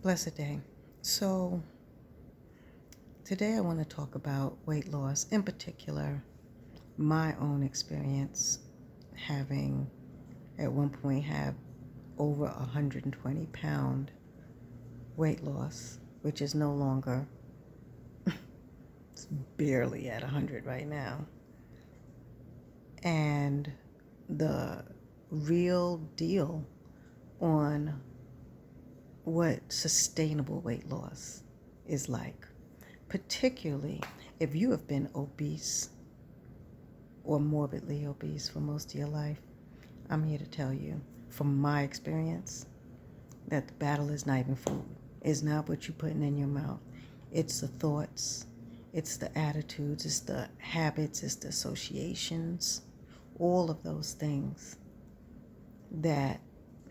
Blessed day. So, today I want to talk about weight loss, in particular, my own experience having at one point had over 120-pound weight loss, which is no longer, it's barely at 100 right now. And the real deal on what sustainable weight loss is like, particularly if you have been obese or morbidly obese for most of your life. I'm here to tell you from my experience that the battle is not even food. It's not what you're putting in your mouth. It's the thoughts, it's the attitudes, it's the habits, it's the associations, all of those things that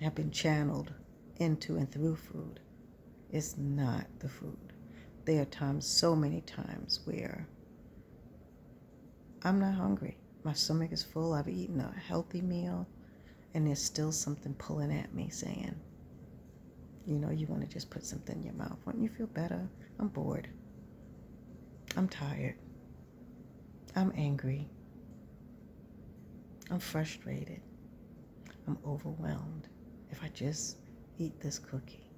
have been channeled into and through food. It's not the food. There are times, so many times, where I'm not hungry. My stomach is full. I've eaten a healthy meal, and there's still something pulling at me saying, you want to just put something in your mouth. Wouldn't you feel better? I'm bored. I'm tired. I'm angry. I'm frustrated. I'm overwhelmed. If I just eat this cookie.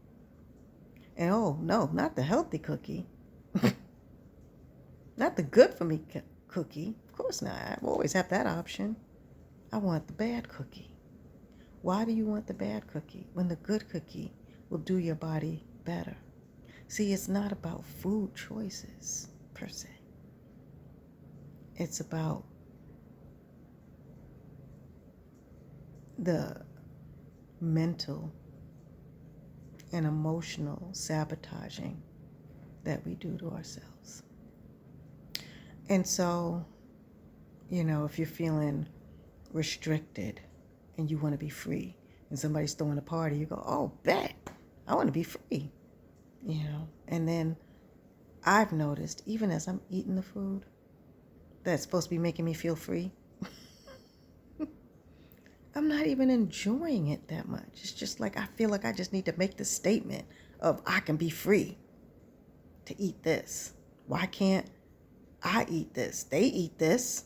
And oh, no, not the healthy cookie. Not the good for me cookie. Of course not. I always have that option. I want the bad cookie. Why do you want the bad cookie when the good cookie will do your body better? See, it's not about food choices per se. It's about the mental and emotional sabotaging that we do to ourselves. And so, if you're feeling restricted and you want to be free, and somebody's throwing a party, you go, oh, bet, I want to be free, And then I've noticed, even as I'm eating the food that's supposed to be making me feel free, I'm not even enjoying it that much. It's just like I feel like I just need to make the statement of I can be free to eat this. Why can't I eat this? They eat this.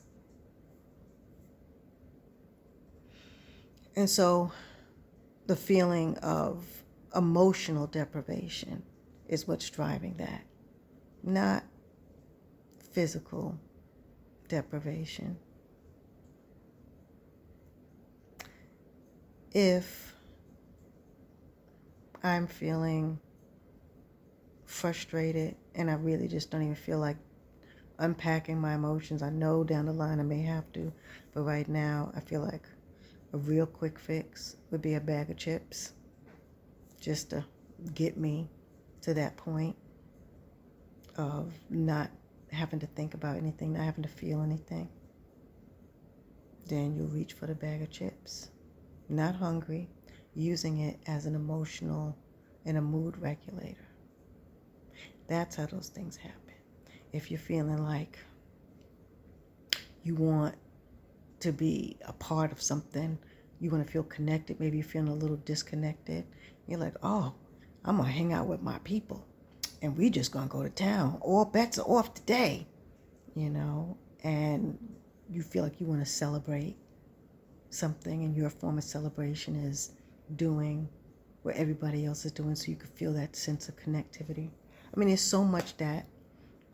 And so the feeling of emotional deprivation is what's driving that, not physical deprivation. If I'm feeling frustrated and I really just don't even feel like unpacking my emotions, I know down the line I may have to, but right now I feel like a real quick fix would be a bag of chips, just to get me to that point of not having to think about anything, not having to feel anything. Then you'll reach for the bag of chips. Not hungry, using it as an emotional and a mood regulator. That's how those things happen. If you're feeling like you want to be a part of something, you want to feel connected, maybe you're feeling a little disconnected, you're like, oh, I'm going to hang out with my people and we just going to go to town. All bets are off today, and you feel like you want to celebrate something, and your form of celebration is doing what everybody else is doing so you can feel that sense of connectivity. I mean, there's so much that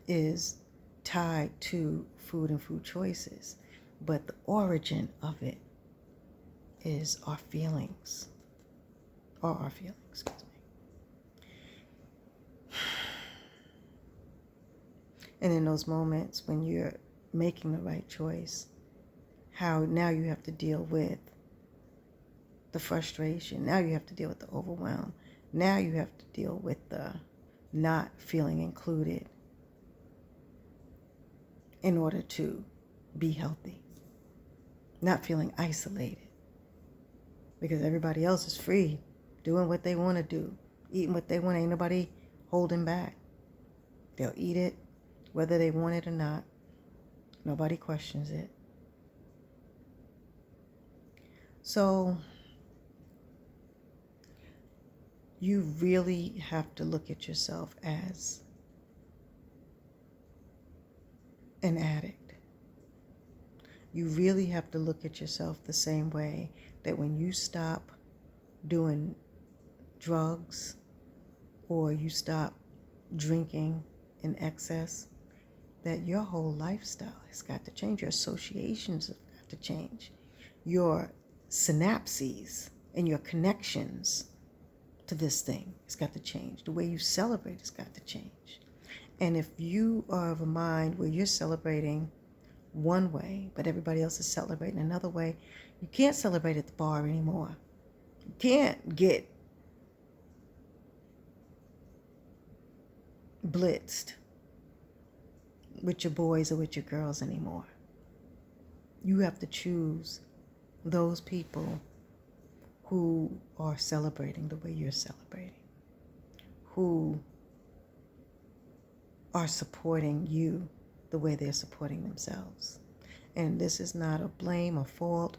is tied to food and food choices, but the origin of it is our feelings, excuse me. And in those moments when you're making the right choice, how now you have to deal with the frustration. Now you have to deal with the overwhelm. Now you have to deal with the not feeling included in order to be healthy. Not feeling isolated because everybody else is free, doing what they want to do, eating what they want. Ain't nobody holding back. They'll eat it whether they want it or not. Nobody questions it. So you really have to look at yourself as an addict. You really have to look at yourself the same way that when you stop doing drugs or you stop drinking in excess, that your whole lifestyle has got to change. Your associations have got to change. Your synapses and your connections to this thing has got to change. The way you celebrate has got to change. And if you are of a mind where you're celebrating one way, but everybody else is celebrating another way, you can't celebrate at the bar anymore. You can't get blitzed with your boys or with your girls anymore. You have to choose those people who are celebrating the way you're celebrating, who are supporting you the way they're supporting themselves. And this is not a blame or fault,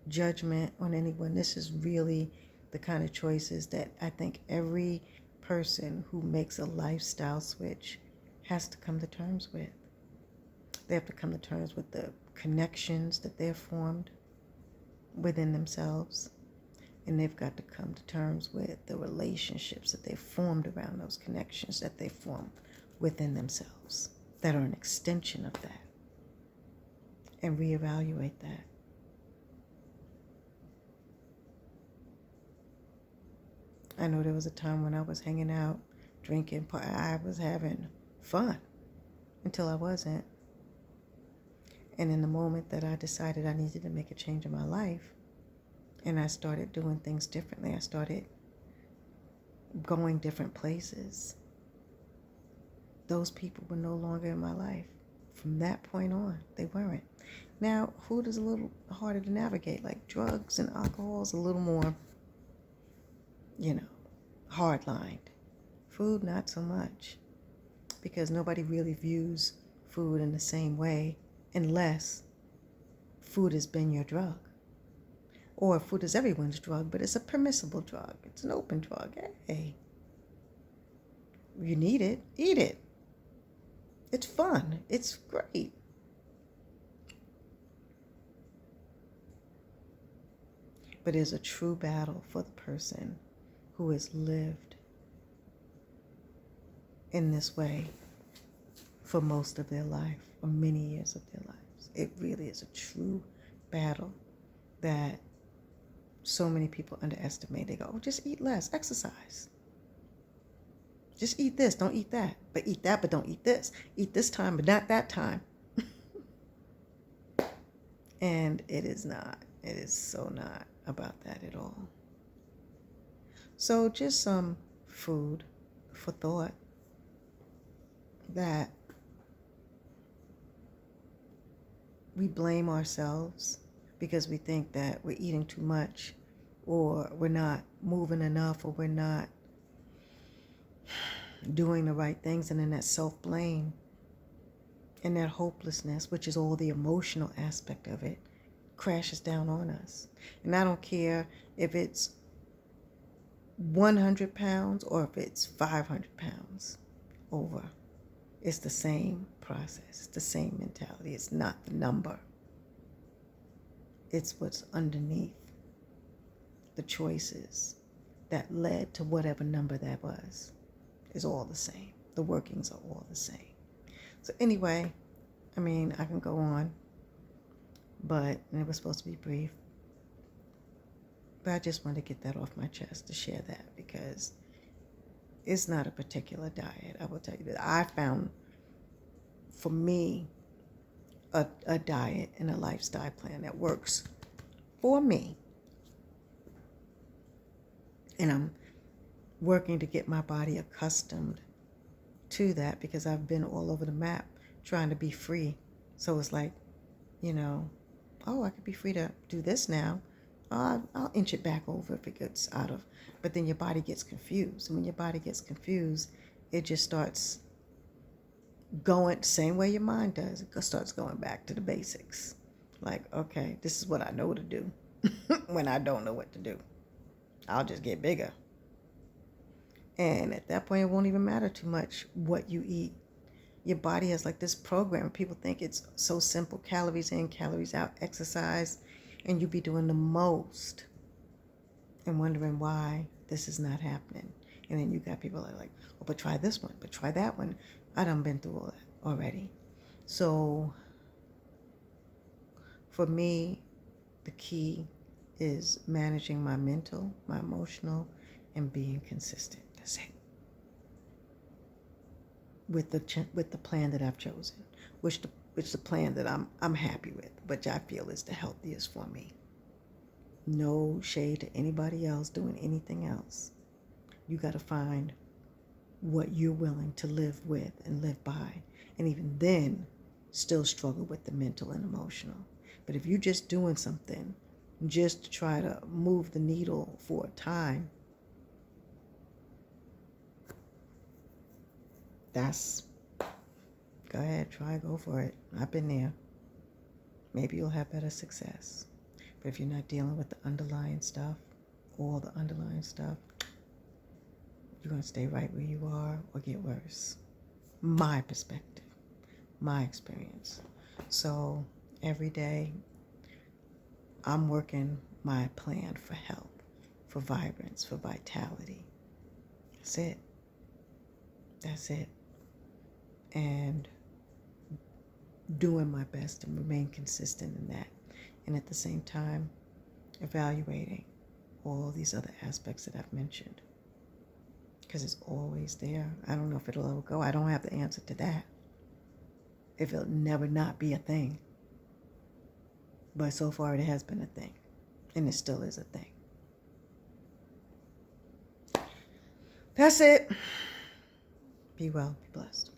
judgment on anyone. This is really the kind of choices that I think every person who makes a lifestyle switch has to come to terms with. They have to come to terms with the connections that they've formed within themselves. And they've got to come to terms with the relationships that they've formed around those connections that they formed within themselves that are an extension of that. And reevaluate that. I know there was a time when I was hanging out, drinking, I was having fun until I wasn't. And in the moment that I decided I needed to make a change in my life, and I started doing things differently, I started going different places, those people were no longer in my life. From that point on, they weren't. Now, food is a little harder to navigate, like drugs and alcohol is a little more, hard-lined. Food, not so much, because nobody really views food in the same way unless food has been your drug. Or food is everyone's drug, but it's a permissible drug. It's an open drug. Hey, you need it, eat it. It's fun. It's great. But it's a true battle for the person who has lived in this way for most of their life, or many years of their lives. It really is a true battle that so many people underestimate. They go, oh, just eat less, exercise. Just eat this, don't eat that. But eat that, but don't eat this. Eat this time, but not that time. And it is not. It is so not about that at all. So just some food for thought that we blame ourselves because we think that we're eating too much, or we're not moving enough, or we're not doing the right things. And then that self-blame and that hopelessness, which is all the emotional aspect of it, crashes down on us. And I don't care if it's 100 pounds or if it's 500 pounds over. It's the same process. It's the same mentality. It's not the number. It's what's underneath the choices that led to whatever number that was. Is all the same. The workings are all the same. So anyway, I can go on, but it was supposed to be brief. But I just wanted to get that off my chest, to share that, because it's not a particular diet. I will tell you that I found, for me, a diet and a lifestyle plan that works for me. And I'm working to get my body accustomed to that, because I've been all over the map trying to be free. So it's like, I could be free to do this now. I'll inch it back over if it gets out of. But then your body gets confused. And when your body gets confused, it just starts going the same way your mind does. It starts going back to the basics. Like, okay, this is what I know to do when I don't know what to do. I'll just get bigger. And at that point, it won't even matter too much what you eat. Your body has like this program. People think it's so simple: calories in, calories out, exercise, and you be doing the most and wondering why this is not happening. And then you got people that are like, oh, but try this one, but try that one. I done been through all that already. So for me, the key is managing my mental, my emotional, and being consistent. That's it. With the plan that I've chosen, which the plan that I'm happy with, which I feel is the healthiest for me. No shade to anybody else doing anything else. You got to find what you're willing to live with and live by, and even then, still struggle with the mental and emotional. But if you're just doing something just to try to move the needle for a time, that's, go ahead, try, go for it. I've been there. Maybe you'll have better success. But if you're not dealing with the underlying stuff, all the underlying stuff, you're going to stay right where you are or get worse. My perspective, my experience. So every day, I'm working my plan for health, for vibrance, for vitality. That's it. That's it. And doing my best to remain consistent in that. And at the same time, evaluating all these other aspects that I've mentioned. Because it's always there. I don't know if it'll ever go. I don't have the answer to that. If it'll never not be a thing. But so far it has been a thing. And it still is a thing. That's it. Be well, be blessed.